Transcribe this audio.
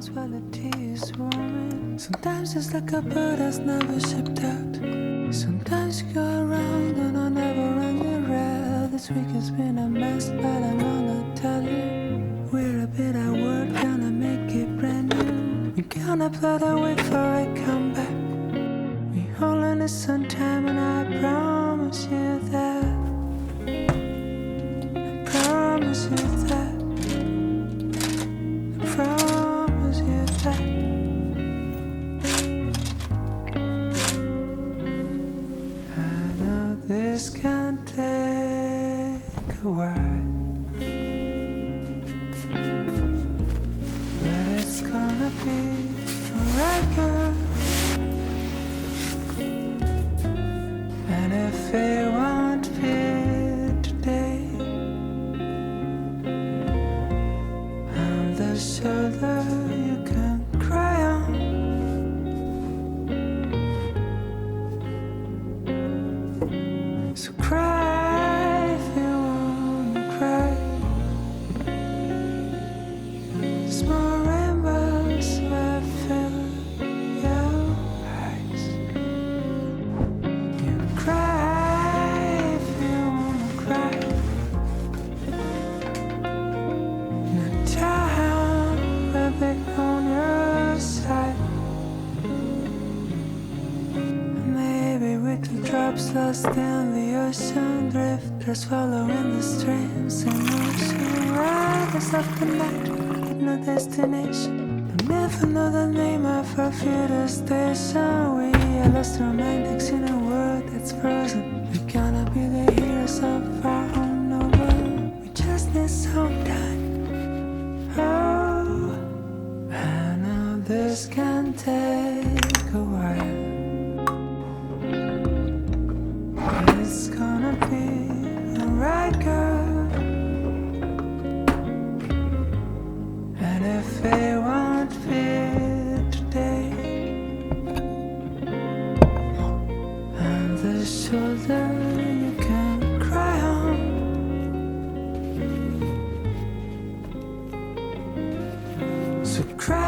songs while the tea is warming. Sometimes it's like a bird that's never shipped out. Sometimes you go around and I never run your rail. This week has been a mess, but I'm gonna tell you. We're a bit at work, gonna make it brand new. We're gonna play the way for a comeback. We all need some time and I promise you that. I promise you that. I promise you that. I know this can take a while, but it's gonna be alright, girl. And if it won't be today, I'm the shoulder you can cry on. So cry if you wanna cry. Small rainbows will fill your eyes. You cry if you wanna cry. The time will be on your side. Maybe with the drops lost in the ocean, drifters following the streams in motion. Riders of the night with no destination, but never know the name of our future station. We are lost romantics in a world that's frozen. We're gonna be the heroes of our own novel. We just need some time. Oh, I know this can take a while, but it's gonna be alright, girl. And if it won't be today, I'm the shoulder you can cry on. So cry